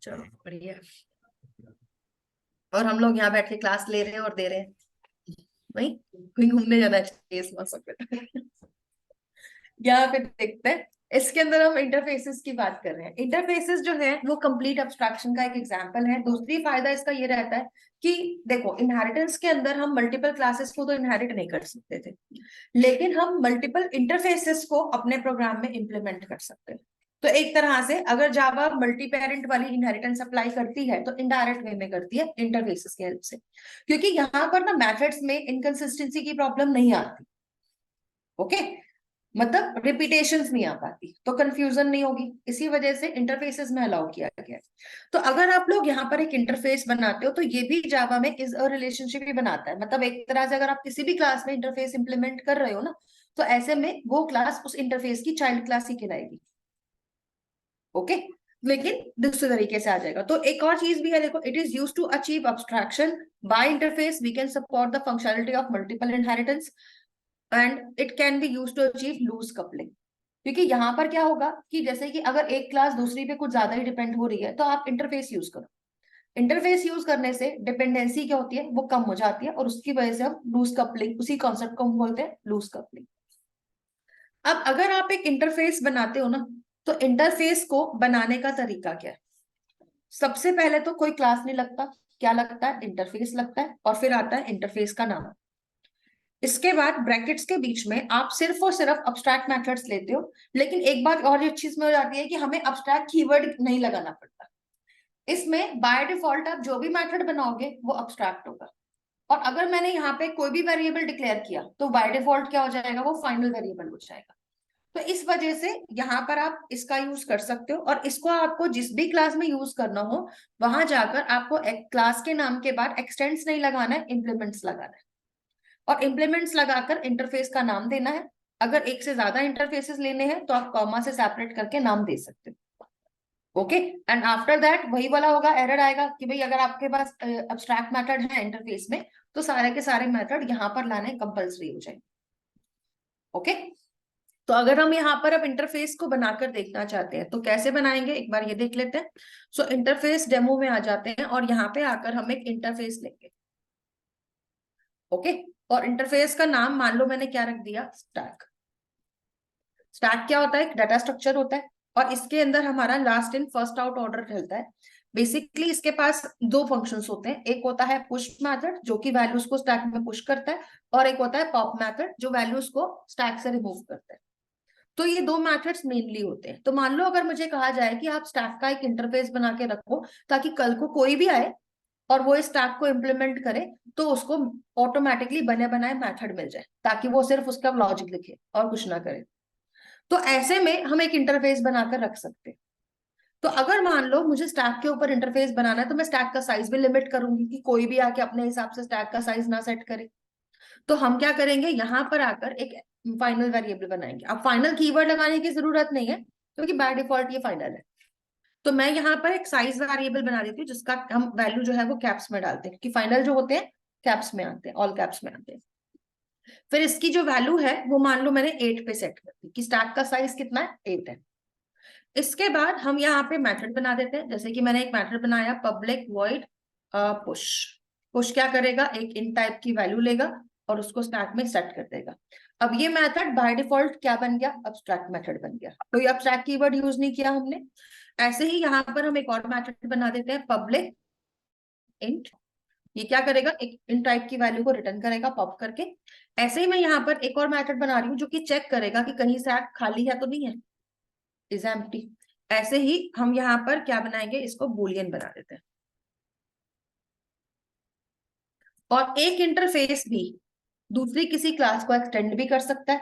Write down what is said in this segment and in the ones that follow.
चलो बढ़िया। और हम लोग यहाँ बैठ के क्लास ले रहे हैं और दे रहे हैं। नहीं, कहीं घूमने जाना चाहिए इस मौसम पे। यहाँ पे देखते हैं। इसके अंदर हम इंटरफेसेस की बात कर रहे हैं। इंटरफेसेस जो है वो कंप्लीट अब्स्ट्रक्शन का एक एग्जांपल है। दूसरी फायदा इसका ये रहता है कि देखो, इनहेरिटेंस के अंदर हम मल्टीपल क्लासेस को तो इनहेरिट नहीं कर सकते थे, लेकिन हम मल्टीपल इंटरफेसेस को अपने प्रोग्राम में इंप्लीमेंट कर सकते हैं। तो एक तरह से अगर जावा मल्टी पेरेंट वाली इनहेरिटेंस अप्लाई करती है तो इनडायरेक्ट वे में करती है इंटरफेसेस के हेल्प से, क्योंकि यहाँ पर ना मेथड्स में इनकंसिस्टेंसी की प्रॉब्लम नहीं आती। ओके, मतलब रिपीटेशंस नहीं आ पाती, तो कंफ्यूजन नहीं होगी, इसी वजह से इंटरफेसेस में अलाउ किया गया है। तो अगर आप लोग यहाँ पर एक इंटरफेस बनाते हो तो ये भी जावा में इज अ रिलेशनशिप ही बनाता है। मतलब एक तरह से अगर आप किसी भी क्लास में इंटरफेस इंप्लीमेंट कर रहे हो ना, तो ऐसे में वो क्लास उस इंटरफेस की चाइल्ड क्लास ही कहलाएगी। ओके, लेकिन दूसरे तरीके से आ जाएगा। तो एक और चीज भी है, देखो, it is use to achieve abstraction by interface, we can support the functionality of multiple inheritance and it can be use to achieve loose coupling. क्योंकि यहाँ पर क्या होगा कि जैसे कि अगर एक क्लास दूसरी पे कुछ ज्यादा ही डिपेंड हो रही है तो आप इंटरफेस यूज करो। इंटरफेस यूज करने से डिपेंडेंसी क्या होती है, वो कम हो जाती है, और उसकी वजह से हम लूज कपलिंग, उसी कॉन्सेप्ट को हम बोलते हैं लूज कपलिंग। अब अगर आप एक इंटरफेस बनाते हो ना, तो इंटरफेस को बनाने का तरीका क्या है? सबसे पहले तो कोई क्लास नहीं लगता, क्या लगता है? इंटरफेस लगता है, और फिर आता है इंटरफेस का नाम। इसके बाद ब्रैकेट्स के बीच में आप सिर्फ और सिर्फ अब्स्ट्रैक्ट मेथड्स लेते हो। लेकिन एक बात और ये चीज में हो जाती है कि हमें अब्स्ट्रैक्ट कीवर्ड नहीं लगाना पड़ता। इसमें बाय डिफॉल्ट आप जो भी मेथड बनाओगे वो अब्स्ट्रैक्ट होगा। और अगर मैंने यहाँ पे कोई भी वेरिएबल डिक्लेयर किया तो बाय डिफॉल्ट क्या हो जाएगा, वो फाइनल वेरिएबल हो जाएगा। तो इस वजह से यहाँ पर आप इसका यूज कर सकते हो, और इसको आपको जिस भी क्लास में यूज करना हो वहां जाकर आपको क्लास के नाम के बाद एक्सटेंड्स नहीं लगाना है, इंप्लीमेंट्स लगाना है। और इंप्लीमेंट्स लगाकर इंटरफेस का नाम देना है। अगर एक से ज्यादा इंटरफेसेस लेने हैं तो आप कॉमा से सेपरेट करके नाम दे सकते हो। ओके, एंड आफ्टर दैट वही वाला होगा, एरर आएगा कि भाई अगर आपके पास अब्स्ट्रैक्ट मेथड है इंटरफेस में तो सारे के सारे मेथड यहाँ पर लाने कंपल्सरी हो जाएंगे। ओके, तो अगर हम यहाँ पर अब इंटरफेस को बनाकर देखना चाहते हैं तो कैसे बनाएंगे, एक बार ये देख लेते हैं। सो इंटरफेस डेमो में आ जाते हैं और यहाँ पे आकर हम एक इंटरफेस लेंगे। ओके, और इंटरफेस का नाम मान लो मैंने क्या रख दिया, स्टैक। स्टैक क्या होता है? एक डाटा स्ट्रक्चर होता है, और इसके अंदर हमारा last in first out order चलता है। बेसिकली इसके पास दो फंक्शंस होते हैं, एक होता है पुश मेथड जो कि वैल्यूज को स्टैक में पुश करता है, और एक होता है पॉप मेथड जो वैल्यूज को स्टैक से रिमूव करता है। तो ये दो मेथड्स मेनली होते हैं। तो मान लो अगर मुझे कहा जाए कि आप स्टैक का एक इंटरफेस बना के रखो ताकि कल को कोई भी आए और वो इस स्टैक को इम्प्लीमेंट करे तो उसको ऑटोमेटिकली बने बनाए मेथड मिल जाए, ताकि वो सिर्फ उसका लॉजिक लिखे और कुछ ना करे। तो ऐसे में हम एक इंटरफेस बनाकर रख सकते हैं। तो अगर मान लो मुझे स्टैक के ऊपर इंटरफेस बनाना है तो मैं स्टैक का साइज भी लिमिट करूंगी कि कोई भी आके अपने हिसाब से स्टैक का साइज ना सेट करे। तो हम क्या करेंगे, यहां पर आकर एक फाइनल वेरिएबल बनाएंगे। अब फाइनल कीवर्ड लगाने की जरूरत नहीं है क्योंकि बाय डिफॉल्ट ये फाइनल है। तो मैं यहाँ पर एक साइज वेरिएबल बना देती हूँ जिसका हम वैल्यू जो है वो कैप्स में डालते हैं, क्योंकि फाइनल जो होते हैं कैप्स में आते हैं, ऑल कैप्स में आते हैं। फिर इसकी जो वैल्यू है वो मान लो मैंने 8 पे सेट कर दी कि स्टैक का साइज कितना है, 8 है। इसके बाद हम यहाँ पे मेथड बना देते हैं। जैसे कि मैंने एक मेथड बनाया पब्लिक वॉइड पुश। पुश क्या करेगा, एक इन टाइप की वैल्यू लेगा और उसको स्टैक में सेट कर देगा। अब ये मेथड बाय डिफॉल्ट क्या बन गया, अब्स्ट्रैक्ट मेथड बन गया, कोई अब्स्ट्रैक्ट कीवर्ड यूज नहीं किया हमने। ऐसे ही यहाँ पर हम एक और मेथड बना देते हैं पब्लिक इंट। ये क्या करेगा, एक इन टाइप की वैल्यू को रिटर्न करेगा पॉप करके। ऐसे ही मैं यहाँ पर एक और मेथड बना रही हूँ जो कि चेक करेगा कि कहीं स्टैक खाली है तो नहीं है, इज एम्प्टी। ऐसे ही हम यहाँ पर क्या बनाएंगे, इसको बूलियन बना देते हैं। और एक इंटरफेस भी दूसरी किसी क्लास को एक्सटेंड भी कर सकता है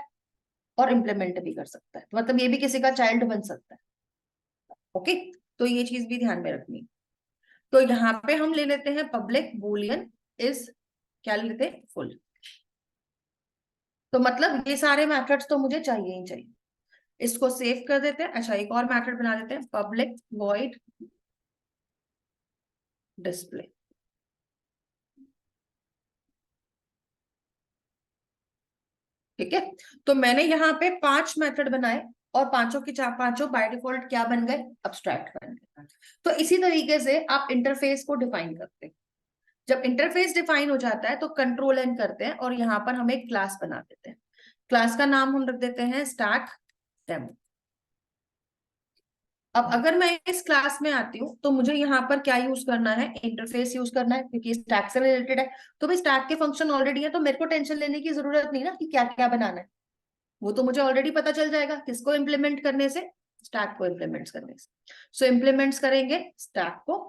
और इम्प्लीमेंट भी कर सकता है, मतलब ये भी किसी का चाइल्ड बन सकता है। ओके, तो ये चीज भी ध्यान में रखनी है। तो यहाँ पे हम ले लेते हैं पब्लिक बूलियन इज, क्या ले लेते हैं, फुल। तो मतलब ये सारे मेथड्स तो मुझे चाहिए ही चाहिए। इसको सेव कर देते हैं। अच्छा, एक और मेथड बना देते हैं पब्लिक वॉइड डिस्प्ले। ठीक है, तो मैंने यहाँ पे 5 मेथड बनाए और पांचों के पांचों बाय डिफॉल्ट क्या बन गए, अब्स्ट्रैक्ट बन गए। तो इसी तरीके से आप इंटरफेस को डिफाइन करते हैं। जब इंटरफेस डिफाइन हो जाता है तो कंट्रोल एन करते हैं और यहाँ पर हम एक क्लास बना देते हैं। क्लास का नाम हम रख देते हैं स्टार्ट डेमो। अब अगर मैं इस क्लास में आती हूँ तो मुझे यहाँ पर क्या यूज करना है, इंटरफेस यूज करना है, क्योंकि स्टैक से रिलेटेड है। तो भाई स्टैक के फंक्शन ऑलरेडी है, तो मेरे को टेंशन लेने की जरूरत नहीं ना कि क्या क्या बनाना है, वो तो मुझे ऑलरेडी पता चल जाएगा किसको इम्प्लीमेंट करने से, स्टैक को इम्प्लीमेंट करने से। सो इम्प्लीमेंट्स करेंगे स्टैक को।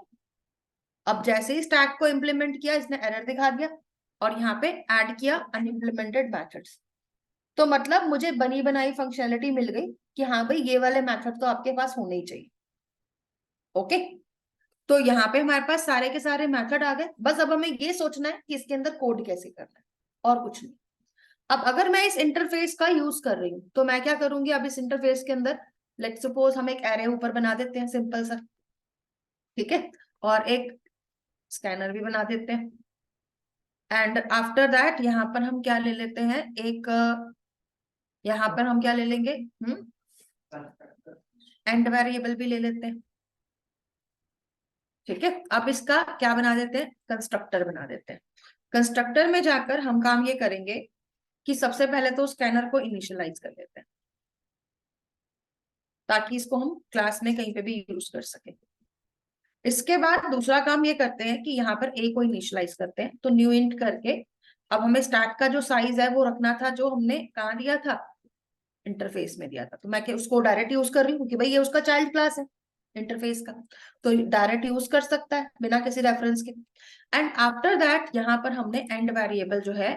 अब जैसे ही स्टैक को इम्प्लीमेंट किया इसने एरर दिखा दिया और यहाँ पे ऐड किया अनइम्प्लीमेंटेड मेथड्स। तो मतलब मुझे बनी बनाई फंक्शनलिटी मिल गई कि हाँ भाई ये वाले मेथड तो आपके पास होने ही चाहिए। ओके, तो यहाँ पे हमारे पास सारे के सारे मेथड आ गए। बस अब हमें ये सोचना है कि इसके अंदर कोड कैसे करना है, और कुछ नहीं। अब अगर मैं इस इंटरफेस का यूज कर रही हूँ तो मैं क्या करूंगी, अब इस इंटरफेस के अंदर लेट्स सपोज हम एक एरे ऊपर बना देते हैं सिंपल सा, ठीक है, और एक स्कैनर भी बना देते हैं। एंड आफ्टर दैट यहाँ पर हम क्या ले लेते हैं, एक यहाँ पर हम क्या ले लेंगे, एंड वेरिएबल भी ले लेते हैं। ठीक है, अब इसका क्या बना देते हैं, कंस्ट्रक्टर बना देते हैं। कंस्ट्रक्टर में जाकर हम काम ये करेंगे कि सबसे पहले तो स्कैनर को इनिशियलाइज कर लेते हैं ताकि इसको हम क्लास में कहीं पे भी यूज कर सके। इसके बाद दूसरा काम ये करते हैं कि यहाँ पर ए को इनिशियलाइज करते हैं, तो न्यू इंट करके अब हमें स्टैक का जो साइज है वो रखना था, जो हमने कहाँ दिया था, इंटरफेस में दिया था। तो मैं क्या उसको डायरेक्ट यूज कर रही हूँ क्योंकि भाई ये उसका चाइल्ड क्लास है इंटरफेस का, तो डायरेक्ट यूज कर सकता है बिना किसी रेफरेंस के। एंड आफ्टर दैट यहाँ पर हमने एंड वेरिएबल जो है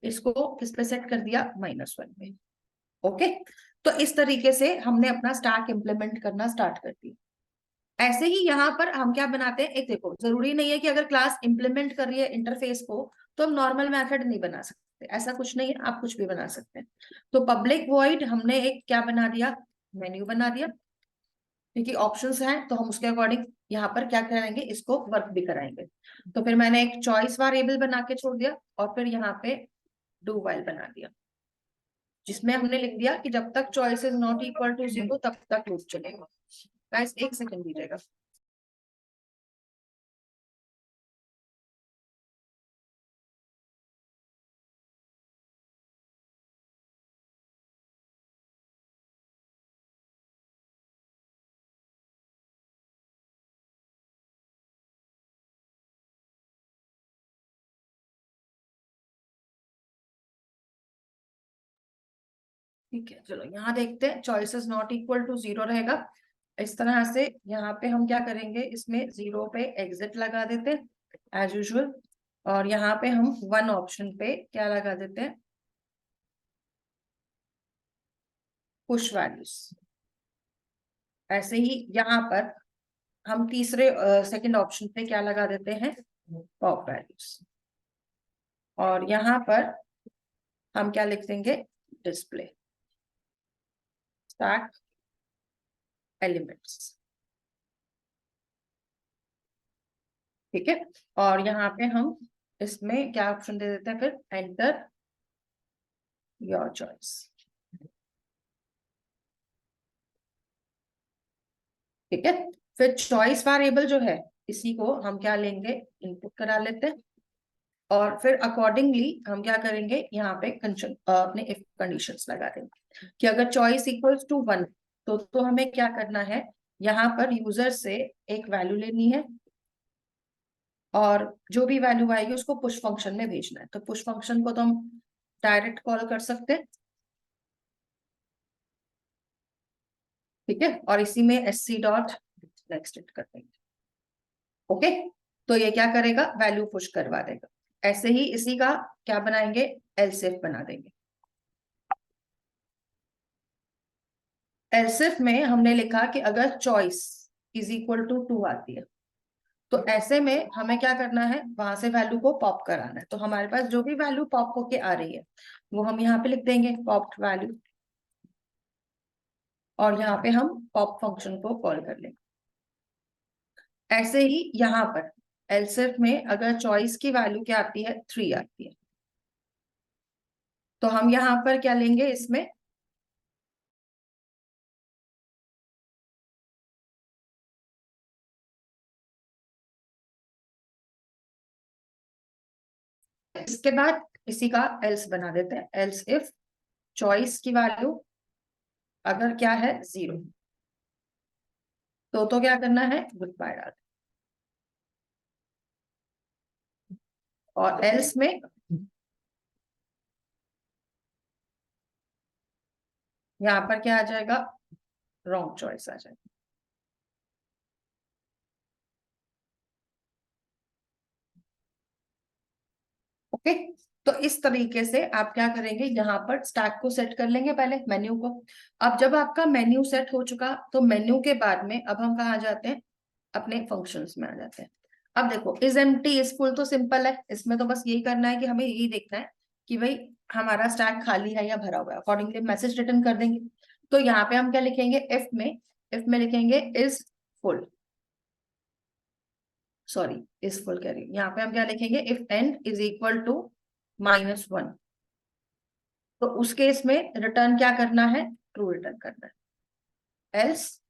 इसको किस पे सेट कर दिया, -1 पे। ओके, तो इस तरीके से हमने अपना स्टैक इंप्लीमेंट करना स्टार्ट कर दिया। ऐसे ही यहाँ पर हम क्या बनाते हैं, एक देखो जरूरी नहीं है कि अगर क्लास इंप्लीमेंट कर रही है इंटरफेस को तो हम नॉर्मल मेथड नहीं बना सकते, ऐसा कुछ नहीं है, आप कुछ भी बना सकते हैं। तो पब्लिक वॉइड हमने एक क्या बना दिया, मेन्यू बना दिया, क्योंकि ऑप्शंस हैं तो हम उसके अकॉर्डिंग यहाँ पर क्या कराएंगे, इसको वर्क भी कराएंगे। तो फिर मैंने एक चॉइस वेरिएबल बना के छोड़ दिया और फिर यहाँ पे डू व्हाइल बना दिया, जिसमें हमने लिख दिया कि जब तक choice is not equal to 0 तब तक लूप चलेगा। गाइस एक सेकंड दीजिएगा। ठीक है, चलो यहाँ देखते हैं, चॉइसेस नॉट इक्वल टू 0 रहेगा। इस तरह से यहाँ पे हम क्या करेंगे, इसमें 0 पे एग्जिट लगा देते हैं एज यूजुअल, और यहाँ पे हम 1 ऑप्शन पे क्या लगा देते हैं, पुश वैल्यूज। ऐसे ही यहाँ पर हम तीसरे सेकंड ऑप्शन पे क्या लगा देते हैं, पॉप वैल्यूज। और यहाँ पर हम क्या लिख देंगे, डिस्प्ले स्टैक एलिमेंट्स। ठीक है, और यहाँ पे हम इसमें क्या ऑप्शन दे देते हैं, फिर एंटर योर चॉइस। ठीक है, फिर चॉइस वेरिएबल जो है इसी को हम क्या लेंगे, इनपुट करा लेते हैं, और फिर अकॉर्डिंगली हम क्या करेंगे, यहाँ पे अपने इफ कंडीशंस लगा देंगे कि अगर चॉइस इक्वल्स टू 1 तो हमें क्या करना है, यहाँ पर यूजर से एक वैल्यू लेनी है और जो भी वैल्यू आएगी उसको पुश फंक्शन में भेजना है। तो पुश फंक्शन को तो हम डायरेक्ट कॉल कर सकते हैं, ठीक है, और इसी में sc डॉट नेक्स्ट कर देंगे। ओके, तो ये क्या करेगा, वैल्यू पुश करवा देगा। ऐसे ही इसी का क्या बनाएंगे, एल्स इफ बना देंगे। एल्स इफ में हमने लिखा कि अगर चॉइस इज इक्वल टू 2 आती है तो ऐसे में हमें क्या करना है, वहां से वैल्यू को पॉप कराना है। तो हमारे पास जो भी वैल्यू पॉप होके आ रही है वो हम यहाँ पे लिख देंगे पॉप्ड वैल्यू, और यहाँ पे हम पॉप फंक्शन को कॉल कर लेंगे। ऐसे ही यहाँ पर एलसिफ में अगर चॉइस की वैल्यू क्या आती है, 3 आती है, तो हम यहाँ पर क्या लेंगे, इसमें इसके बाद इसी का एल्स बना देते हैं, एल्स इफ चॉइस की वैल्यू अगर क्या है 0, तो क्या करना है, गुड बाय डाल, और एल्स में यहाँ पर क्या आ जाएगा, रॉन्ग चॉइस आ जाएगा। ओके, तो इस तरीके से आप क्या करेंगे, यहाँ पर स्टैक को सेट कर लेंगे पहले मेन्यू को। अब जब आपका मेन्यू सेट हो चुका, तो मेन्यू के बाद में अब हम कहाँ जाते हैं, अपने फंक्शंस में आ जाते हैं। अब देखो, इज एम्प्टी इज फुल तो सिंपल है, इसमें तो बस यही करना है कि हमें यही देखना है कि भाई हमारा स्टैक खाली है या भरा हुआ है, अकॉर्डिंगली मैसेज रिटर्न कर देंगे। तो यहाँ पे हम क्या लिखेंगे, इफ में लिखेंगे is full, sorry is full कह रही हूँ, यहाँ पे हम क्या लिखेंगे, if end is equal to -1, तो उस केस में रिटर्न क्या करना है, ट्रू रिटर्न करना है। एल्स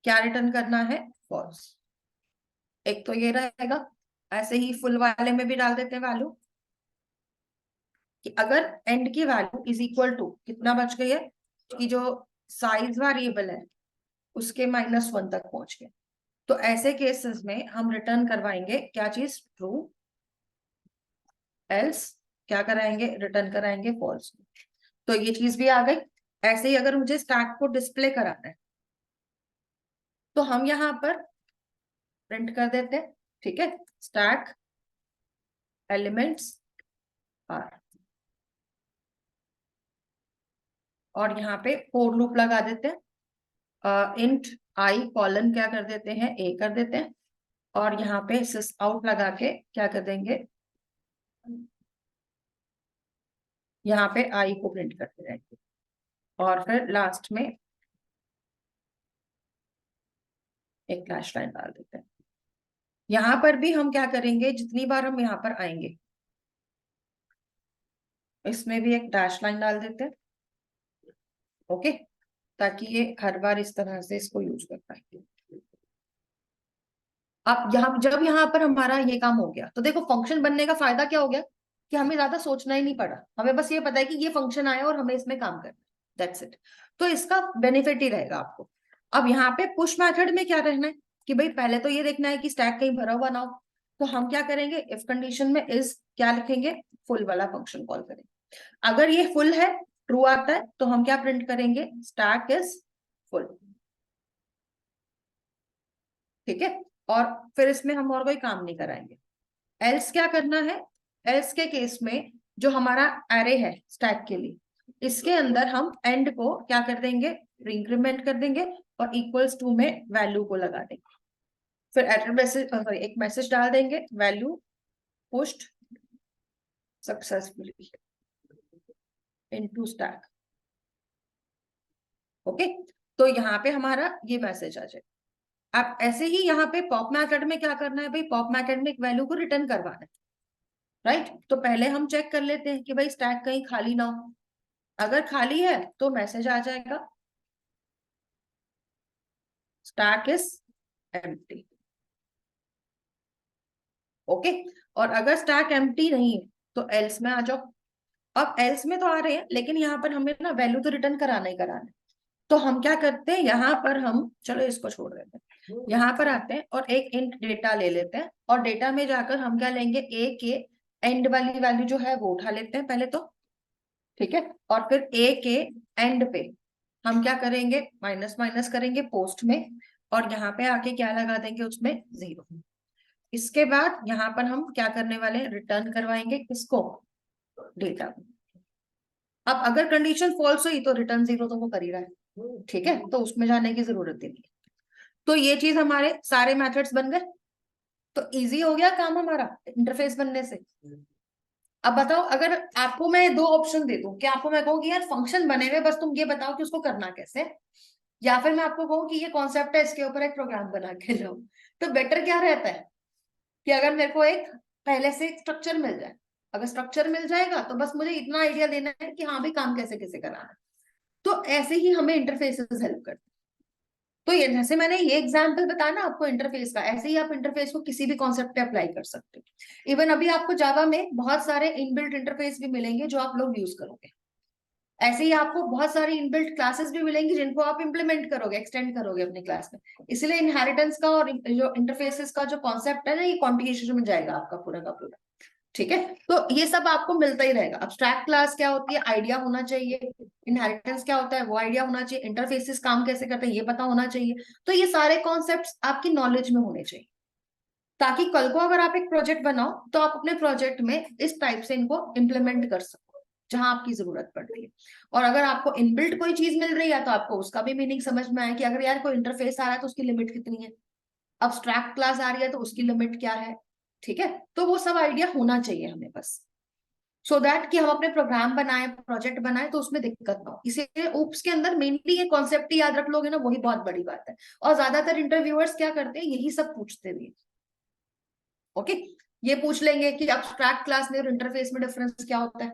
क्या रिटर्न करना है, फॉल्स। एक तो ये रहेगा, ऐसे ही फुल वाले में भी डाल देते हैं वैल्यू कि अगर एंड की वैल्यू इज इक्वल टू कितना बच गई है, कि जो साइज वेरिएबल है उसके -1 तक पहुंच गए, तो ऐसे केसेस में हम रिटर्न करवाएंगे क्या चीज, ट्रू। एल्स क्या कराएंगे, रिटर्न कराएंगे फॉल्स। तो ये चीज भी आ गई। ऐसे ही अगर मुझे स्टैक को डिस्प्ले कराना है, तो हम यहाँ पर प्रिंट कर देते हैं, ठीक है, स्टैक एलिमेंट्स आर, और यहाँ पे फोर लूप लगा देते हैं, इंट आई कॉलन क्या कर देते हैं, ए कर देते हैं, और यहाँ पे सिस आउट लगा के क्या कर देंगे, यहाँ पे आई को प्रिंट करते रहेंगे, और फिर लास्ट में एक डैश लाइन डाल देते हैं। यहाँ पर भी हम क्या करेंगे, जितनी बार हम यहाँ पर आएंगे इसमें भी एक डैश लाइन डाल देते हैं, ओके, ताकि ये हर बार इस तरह से इसको यूज कर पाएंगे। अब यहाँ जब यहाँ पर हमारा ये काम हो गया, तो देखो फंक्शन बनने का फायदा क्या हो गया, कि हमें ज्यादा सोचना ही नहीं पड़ा, हमें बस ये पता है कि ये फंक्शन आया और हमें इसमें काम करना है, दैट्स इट। तो इसका बेनिफिट ही रहेगा आपको। अब यहाँ पे पुश मेथड में क्या रहना है, कि भाई पहले तो ये देखना है कि स्टैक कहीं भरा हुआ ना हो, तो हम क्या करेंगे, इफ कंडीशन में इज क्या लिखेंगे, फुल वाला फंक्शन कॉल करेंगे। अगर ये फुल है, ट्रू आता है, तो हम क्या प्रिंट करेंगे, स्टैक इज फुल, ठीक है। और फिर इसमें हम और कोई काम नहीं कराएंगे। एल्स क्या करना है, एल्स के केस में जो हमारा एरे है स्टैक के लिए, इसके अंदर हम एंड को क्या कर देंगे, इंक्रीमेंट कर देंगे, और इक्वल्स टू में वैल्यू को लगा देंगे। फिर एरर मैसेज, सॉरी एक मैसेज डाल देंगे, value pushed successfully into stack, okay. तो यहाँ पे हमारा ये मैसेज आ जाए। अब ऐसे ही यहाँ पे पॉप मेथड में क्या करना है भाई, पॉप मेथड में एक वैल्यू को रिटर्न करवाना है, राइट। तो पहले हम चेक कर लेते हैं कि भाई स्टैक कहीं खाली ना हो, अगर खाली है तो मैसेज आ जाएगा स्टैक इज एम्प्टी, ओके। और अगर स्टैक एम्प्टी नहीं है तो एल्स में आ जाओ। अब एल्स में तो आ रहे हैं, लेकिन यहाँ पर हमें ना वैल्यू तो रिटर्न कराना ही कराना है, तो हम क्या करते हैं, यहाँ पर हम चलो इसको छोड़ देते हैं, यहाँ पर आते हैं और एक इंट डेटा ले लेते हैं, और डेटा में जाकर हम क्या लेंगे, ए के एंड वाली वैल्यू जो है वो उठा लेते हैं पहले तो, ठीक है। और फिर ए के एंड पे हम क्या करेंगे, माइनस माइनस करेंगे पोस्ट में, और यहाँ पे आके क्या लगा देंगे, उसमें 0। इसके बाद यहाँ पर हम क्या करने वाले हैं, रिटर्न करवाएंगे किसको, डेटा को। अब अगर कंडीशन फॉल्स हुई तो रिटर्न 0 तो वो कर ही रहा है, ठीक है, तो उसमें जाने की जरूरत ही नहीं है। तो ये चीज हमारे सारे मेथड्स बन गए, तो इजी हो गया काम हमारा इंटरफेस बनने से। अब बताओ, अगर आपको मैं दो ऑप्शन दे दूं कि आपको मैं कहूँ कि यार फंक्शन बने हुए, बस तुम ये बताओ कि उसको करना कैसे, या फिर मैं आपको कहूँ कि ये कॉन्सेप्ट है, इसके ऊपर एक प्रोग्राम बना के लो, तो बेटर क्या रहता है, कि अगर मेरे को एक पहले से एक स्ट्रक्चर मिल जाए, अगर स्ट्रक्चर मिल जाएगा तो बस मुझे इतना आइडिया देना है कि हाँ भी काम कैसे कैसे कराना है। तो ऐसे ही हमें इंटरफेसेस हेल्प करते हैं। तो ये जैसे मैंने ये एग्जाम्पल बताया ना आपको इंटरफेस का, ऐसे ही आप इंटरफेस को किसी भी कॉन्सेप्ट पे अप्लाई कर सकते हो। इवन अभी आपको जावा में बहुत सारे इनबिल्ट इंटरफेस भी मिलेंगे जो आप लोग यूज करोगे। ऐसे ही आपको बहुत सारी इनबिल्ट क्लासेस भी मिलेंगी जिनको आप इंप्लीमेंट करोगे, एक्सटेंड करोगे अपनी क्लास में। इसलिए इनहेरिटेंस का और जो इंटरफेसेस का जो कॉन्सेप्ट है ना, ये कॉन्फ़िगरेशन में जाएगा आपका पूरा का पूरा। ठीक है, तो ये सब आपको मिलता ही रहेगा। अब्स्ट्रैक्ट क्लास क्या होती है, आइडिया होना चाहिए। इनहेरिटेंस क्या होता है, वो आइडिया होना चाहिए। इंटरफेसेस काम कैसे करते हैं, ये पता होना चाहिए। तो ये सारे कॉन्सेप्ट्स आपकी नॉलेज में होने चाहिए, ताकि कल को अगर आप एक प्रोजेक्ट बनाओ तो आप अपने प्रोजेक्ट में इस टाइप से इनको इम्प्लीमेंट कर सको जहां आपकी जरूरत पड़ रही है। और अगर आपको इनबिल्ट कोई चीज मिल रही है तो आपको उसका भी मीनिंग समझ में आए कि अगर यार कोई इंटरफेस आ रहा है तो उसकी लिमिट कितनी है, अब्स्ट्रैक्ट क्लास आ रही है तो उसकी लिमिट क्या है। ठीक है, तो वो सब आइडिया होना चाहिए हमें बस, सो दैट कि हम अपने प्रोग्राम बनाए, प्रोजेक्ट बनाए तो उसमें दिक्कत ना हो। इसीलिए ओप्स के अंदर मेनली ये कॉन्सेप्ट याद रख लोगे ना, वही बहुत बड़ी बात है। और ज्यादातर इंटरव्यूअर्स क्या करते हैं, यही सब पूछते भी। ओके, ये पूछ लेंगे कि अब्स्ट्रैक्ट क्लास में और इंटरफेस में डिफरेंस क्या होता है,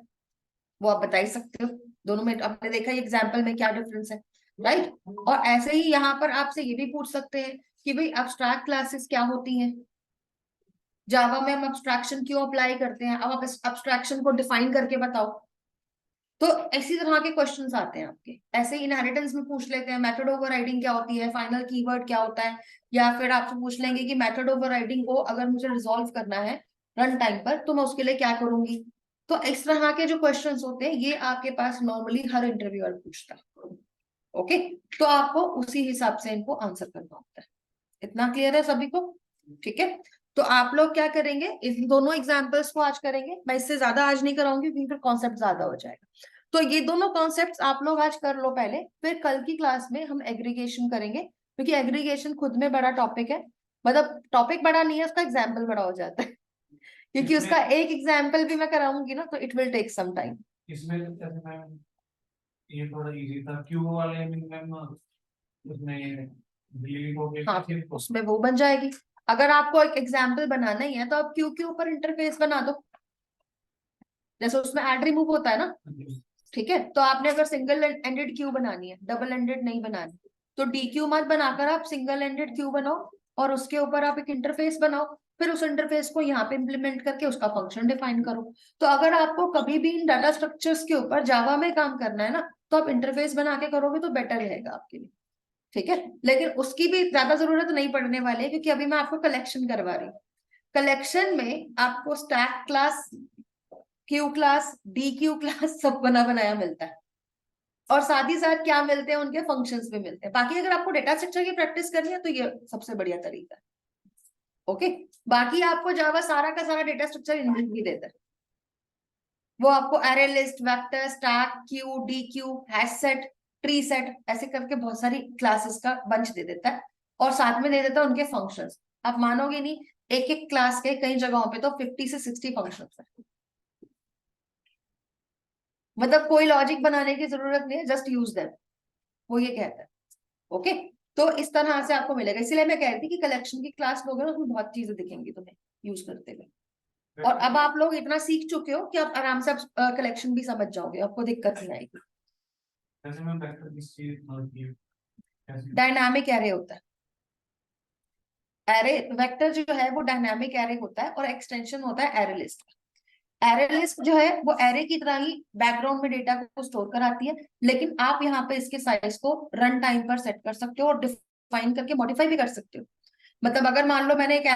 वो आप बता ही सकते हो। दोनों में आपने देखा एग्जाम्पल में क्या डिफरेंस है, राइट। और ऐसे ही यहाँ पर आपसे ये भी पूछ सकते हैं कि भाई अब्स्ट्रैक्ट क्लासेस क्या होती हैं, जावा में हम अब्स्ट्रैक्शन क्यों अप्लाई करते हैं, अब आप अब्स्ट्रैक्शन को डिफाइन करके बताओ। तो इसी तरह के क्वेश्चंस आते हैं आपके। ऐसे ही इनहेरिटेंस में पूछ लेते हैं मेथड ओवरराइडिंग क्या होती है, फाइनल कीवर्ड क्या होता है। या फिर आपसे पूछ लेंगे कि मेथड ओवरराइडिंग को अगर मुझे रिजॉल्व करना है रन टाइम पर तो मैं उसके लिए क्या करूंगी। तो इस तरह के जो क्वेश्चंस होते हैं ये आपके पास नॉर्मली हर इंटरव्यूअर पूछता है। ओके, तो आपको उसी हिसाब से इनको आंसर करना होता है। इतना क्लियर है सभी को? ठीक है, तो आप लोग क्या करेंगे, इन दोनों एग्जाम्पल्स को आज करेंगे। मैं इससे ज्यादा आज नहीं कराऊंगी क्योंकि फिर कॉन्सेप्ट ज्यादा हो जाएगा। तो ये दोनों कॉन्सेप्ट्स आप लोग आज कर लो पहले, फिर कल की क्लास में हम एग्रीगेशन करेंगे, क्योंकि एग्रीगेशन खुद में बड़ा टॉपिक है। मतलब टॉपिक बड़ा नहीं है, उसका एग्जाम्पल बड़ा हो जाता है। क्योंकि उसका एक एग्जाम्पल भी मैं कराऊंगी ना तो it will take some time. इसमें जैसे मैम ये थोड़ा इजी था, क्यू वाले में मैम उसमें डिलीट हो गया। हाँ, उसमें वो बन जाएगी। अगर आपको एक एग्जाम्पल बनाना ही है तो आप क्यू के ऊपर इंटरफेस बना दो, जैसे उसमें ऐड रिमूव होता है ना। ठीक है, तो आपने अगर सिंगल एंडेड क्यू बनानी है, डबल एंडेड नहीं बनानी, तो डी क्यू मत बनाकर आप सिंगल एंडेड क्यू बनाओ और उसके ऊपर आप एक इंटरफेस बनाओ। फिर उस इंटरफेस को यहाँ पे इंप्लीमेंट करके उसका फंक्शन डिफाइन करो। तो अगर आपको कभी भी इन डाटा स्ट्रक्चर्स के ऊपर जावा में काम करना है ना, तो आप इंटरफेस बना के करोगे तो बेटर रहेगा आपके लिए। ठीक है, लेकिन उसकी भी ज्यादा जरूरत नहीं पड़ने वाली है, क्योंकि अभी मैं आपको कलेक्शन करवा रही हूँ। कलेक्शन में आपको stack class, Q class, D Q class सब बना बनाया मिलता है। और साथ ही साथ क्या मिलते हैं, उनके फंक्शंस भी मिलते हैं। बाकी अगर आपको डेटा स्ट्रक्चर की प्रैक्टिस करनी है तो ये सबसे बढ़िया तरीका है। ओके, बाकी आपको जावा सारा का सारा डेटा स्ट्रक्चर इनबिल्ट भी देता है। वो आपको array list, vector, stack, Q, D Q, hash set, tree set, ऐसे करके बहुत सारी क्लासेस का बंच दे देता है। और साथ में दे देता है उनके फंक्शंस। आप मानोगे नहीं, एक एक क्लास के कई जगहों पे तो 50 से 60 फंक्शंस है। मतलब कोई लॉजिक बनाने की जरूरत नहीं है, जस्ट यूज देम, वो ये कहता है। ओके, तो इस तरह से आपको मिलेगा। इसीलिए मैं कह रही थी कि कलेक्शन की क्लास लोगे ना, उसमें बहुत चीजें दिखेंगी तुम्हें यूज करते हुए। और अब आप लोग इतना सीख चुके हो कि आप आराम से कलेक्शन भी समझ जाओगे, आपको दिक्कत नहीं आएगी। जैसे मैम वेक्टर किस चीज होती है, कैसे? डायनामिक एरे होता है। एरे वेक्टर जो है वो डायनामिक एरे होता है और एक्सटेंशन होता है एरे लिस्ट। एरे लिस्ट जो है वो एरे की तरह ही बैकग्राउंड में डेटा को स्टोर कराती है, लेकिन आप यहाँ पे इसके साइज को रन टाइम पर सेट कर सकते हो और डिफाइन करके मॉडिफाई भी कर सकते हो। मतलब अगर मान लो मैंने एक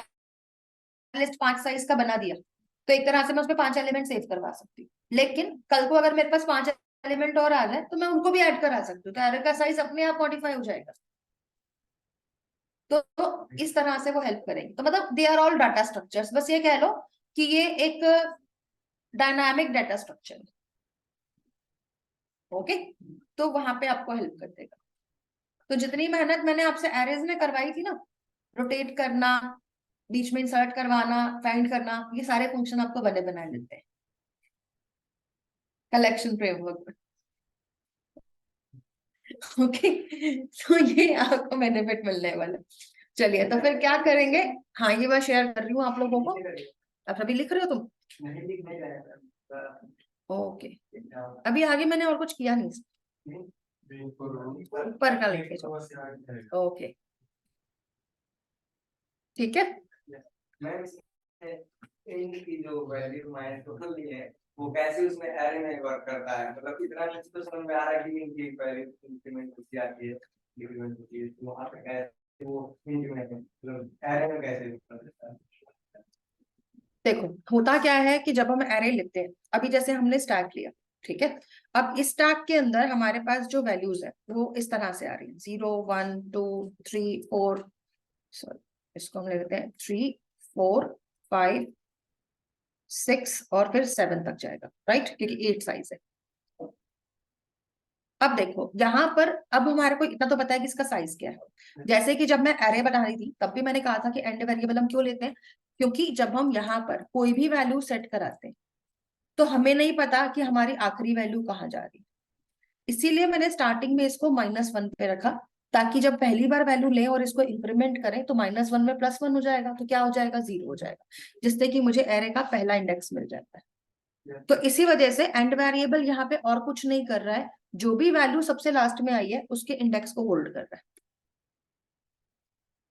लिस्ट 5 साइज का बना दिया, तो एक तरह से मैं उसमें 5 एलिमेंट सेव करवा सकती हूँ। लेकिन कल को अगर मेरे पास 5 एलिमेंट और आ जाए तो मैं उनको भी ऐड करा सकती हूँ, तो एरे का साइज अपने आप मॉडिफाई हो जाएगा। तो इस तरह से वो हेल्प करेंगे। तो मतलब they are all data structures, बस ये कह लो कि ये एक डायनामिक डाटा स्ट्रक्चर है। ओके, तो वहां पे आपको हेल्प कर देगा। तो जितनी मेहनत मैंने आपसे एरेज में करवाई थी ना, रोटेट करना, बीच में इंसर्ट करवाना, फाइंड करना, ये सारे फंक्शन आपको बने बनाए मिलते हैं कलेक्शन फ्रेमवर्क में। ओके, तो ये आपको बेनिफिट मिलने वाला है। चलिए, तो फिर क्या करेंगे। हाँ, ये मैं शेयर कर रही हूँ आप लोगों को। आप अभी लिख रहे हो तुम? ओके, अभी आगे मैंने और कुछ किया नहीं। ऊपर का लेके जाओ। ओके ठीक है। इनकी जो वैल्यू मैंने टोटल ली है वो कैसे उसमें एरे में वर्क करता है, मतलब इतना तो समझ में आ रहा है कि इनकी वैल्यू इंक्रीमेंट होती आती है, डिक्रीमेंट होती है, तो वहां पे कैसे वो इंक्रीमेंट मतलब एरे में कैसे वर्क करता है। देखो होता क्या है कि जब हम एरे लिखते हैं, अभी जैसे हमने स्टैक लिया, ठीक है, अब इस स्टैक के अंदर हमारे पास जो वैल्यूज है वो इस तरह से आ रही है, 0 1 2 3 4, सॉरी इसको हम लिखते हैं 3 4 5 6 और फिर 7 तक जाएगा, राइट, क्योंकि 8 साइज है। अब देखो यहाँ पर अब हमारे को इतना तो पता है कि इसका साइज क्या है। जैसे कि जब मैं एरे बना रही थी तब भी मैंने कहा था कि एंड वेरिएबल हम क्यों लेते हैं, क्योंकि जब हम यहाँ पर कोई भी वैल्यू सेट कराते हैं तो हमें नहीं पता कि हमारी आखिरी वैल्यू कहाँ जा रही है, इसीलिए मैंने स्टार्टिंग में इसको -1 पे रखा, ताकि जब पहली बार वैल्यू लें और इसको इंक्रीमेंट करें तो -1 में +1 हो जाएगा, तो क्या हो जाएगा, 0 हो जाएगा, जिससे कि मुझे एरे का पहला इंडेक्स मिल जाता है। तो इसी वजह से एंड वेरिएबल यहाँ पे और कुछ नहीं कर रहा है, जो भी वैल्यू सबसे लास्ट में आई है उसके इंडेक्स को होल्ड कर रहा है।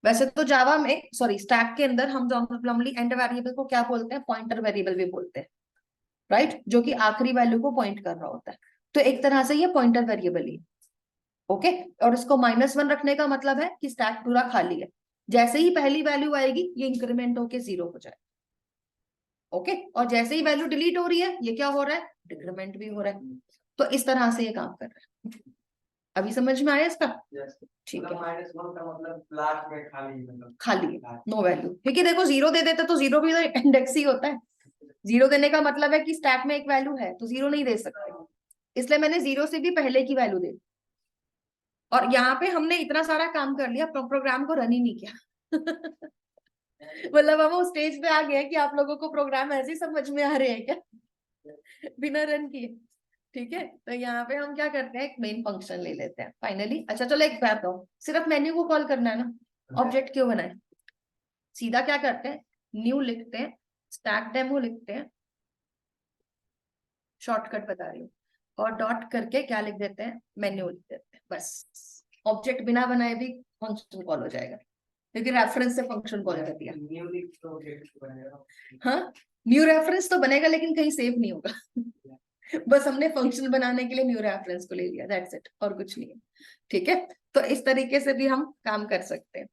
वैसे तो जावा में, सॉरी स्टैक के अंदर हम नॉर्मली एंड वेरिएबल को क्या बोलते हैं, पॉइंटर वेरिएबल भी बोलते हैं, राइट, जो कि आखिरी वैल्यू को पॉइंट कर रहा होता है। तो एक तरह से ये पॉइंटर वेरिएबल ही, ओके। और इसको -1 रखने का मतलब है कि स्टैक पूरा खाली है, जैसे ही पहली वैल्यू आएगी ये इंक्रीमेंट होके 0 हो जाए, ओके। और जैसे ही वैल्यू डिलीट हो रही है ये क्या हो रहा है, डिक्रीमेंट भी हो रहा है। तो इस तरह से ये काम कर रहा है। अभी समझ में आया इसका, ठीक है। -1 का मतलब लास्ट में खाली, मतलब खाली है, नो वैल्यू, क्योंकि देखो 0 दे देते तो 0 भी इंडेक्स ही होता है। 0 देने का मतलब है कि स्टैक में एक वैल्यू है, तो 0 नहीं दे सकते, इसलिए मैंने 0 से भी पहले की वैल्यू दे दी। और यहाँ पे हमने इतना सारा काम कर लिया, प्रोग्राम को रन ही नहीं किया। मतलब हम उस स्टेज पे आ गए कि आप लोगों को प्रोग्राम ऐसे ही समझ में आ रहे हैं क्या, बिना रन किए, ठीक है। तो यहाँ पे हम क्या करते हैं, एक मेन फंक्शन ले लेते हैं फाइनली। अच्छा चलो एक बात बताओ, सिर्फ मेन्यू को कॉल करना है ना, ऑब्जेक्ट क्यों बनाए, सीधा क्या करते हैं, न्यू लिखते हैं, स्टैक डेमो लिखते हैं, शॉर्टकट बता रही हूँ, और डॉट करके क्या लिख देते हैं, मेन्यू लिख देते हैं, बस ऑब्जेक्ट बिना बनाए भी फंक्शन कॉल हो जाएगा, क्योंकि रेफरेंस से फंक्शन कॉल कर दिया। हाँ न्यू रेफरेंस तो बनेगा लेकिन कहीं सेव नहीं होगा। बस हमने फंक्शन बनाने के लिए न्यू रेफरेंस को ले लिया, दैट्स इट, और कुछ नहीं है, ठीक है। तो इस तरीके से भी हम काम कर सकते हैं।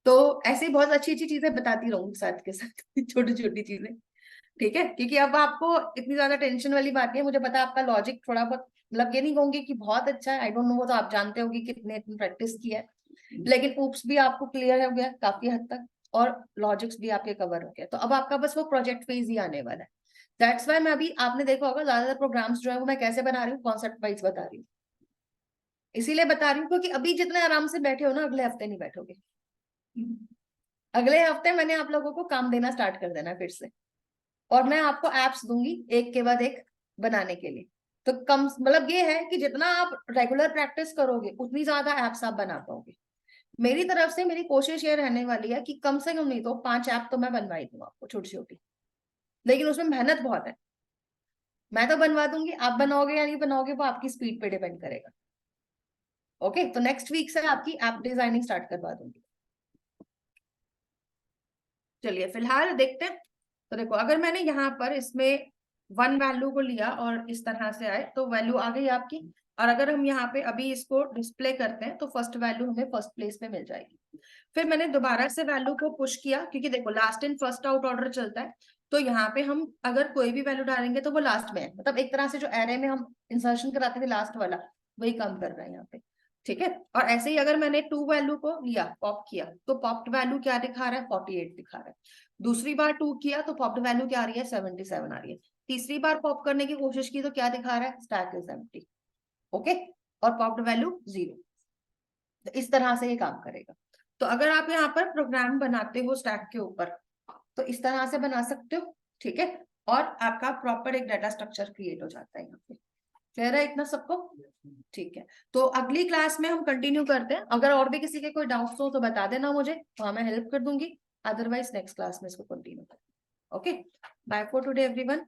तो ऐसी बहुत अच्छी अच्छी चीजें बताती रहूंगी साथ के साथ, छोटी छोटी चीजें, ठीक है। क्योंकि अब आपको इतनी ज्यादा टेंशन वाली बात नहीं है, मुझे पता है आपका लॉजिक थोड़ा बहुत, मतलब ये नहीं कहूंगी कि बहुत अच्छा है, आई डोंट नो, वो तो आप जानते हो कि कितने प्रैक्टिस किया है, लेकिन ऊप्स भी आपको क्लियर हो गया काफी हद तक, और लॉजिक्स भी आपके कवर हो गए। तो अब आपका बस वो प्रोजेक्ट फेज ही आने वाला है। दैट्स वाई मैं अभी, आपने देखा होगा ज्यादातर प्रोग्राम्स जो है वो मैं कैसे बना रही हूँ, कॉन्सेप्ट वाइज बता रही हूँ, इसीलिए बता रही हूँ क्योंकि अभी जितने आराम से बैठे हो ना, अगले हफ्ते नहीं बैठोगे। अगले हफ्ते मैंने आप लोगों को काम देना स्टार्ट कर देना फिर से, और मैं आपको एप्स दूंगी एक के बाद एक बनाने के लिए। तो कम, मतलब ये है कि जितना आप रेगुलर प्रैक्टिस करोगे उतनी ज्यादा एप्स आप बना पाओगे। मेरी तरफ से मेरी कोशिश ये रहने वाली है कि कम से कम नहीं तो 5 ऐप तो मैं बनवा ही दूँ आपको, छोटी छोटी, लेकिन उसमें मेहनत बहुत है। मैं तो बनवा दूंगी, आप बनाओगे या नहीं बनाओगे वो आपकी स्पीड पे डिपेंड करेगा, ओके। तो नेक्स्ट वीक से आपकी ऐप डिजाइनिंग स्टार्ट करवा दूंगी। चलिए फिलहाल देखते हैं। तो देखो अगर मैंने यहाँ पर इसमें 1 वैल्यू को लिया और इस तरह से आए तो वैल्यू आ गई आपकी, और अगर हम यहाँ पे अभी इसको डिस्प्ले करते हैं तो फर्स्ट वैल्यू हमें फर्स्ट प्लेस पे मिल जाएगी। फिर मैंने दोबारा से वैल्यू को पुश किया, क्योंकि देखो last in first out order चलता है, तो यहाँ पे हम अगर कोई भी वैल्यू डालेंगे तो वो लास्ट में है, मतलब एक तरह से जो एरे में हम इंसर्शन कराते थे लास्ट वाला, वही काम कर रहा है यहाँ पे, ठीक है। और ऐसे ही अगर मैंने 2 वैल्यू को लिया, पॉप किया, तो पॉप्ड वैल्यू क्या दिखा रहा है, 48 दिखा रहा है। दूसरी बार 2 किया तो पॉप्ड वैल्यू क्या आ रही है, 77 आ रही है। तीसरी बार पॉप करने की कोशिश की तो क्या दिखा रहा है, स्टैक इज एम्प्टी, ओके, और पॉप्ड वैल्यू 0। तो इस तरह से ये काम करेगा। तो अगर आप यहाँ पर प्रोग्राम बनाते हो स्टैक के ऊपर तो इस तरह से बना सकते हो, ठीक है, और आपका प्रॉपर एक डाटा स्ट्रक्चर क्रिएट हो जाता है यहाँ पे। क्लियर है इतना सबको, ठीक है। तो अगली क्लास में हम कंटिन्यू करते हैं, अगर और भी किसी के कोई डाउट्स हो तो बता देना मुझे, वहां मैं हेल्प कर दूंगी, अदरवाइज नेक्स्ट क्लास में इसको कंटिन्यू करें, okay. Bye for today everyone.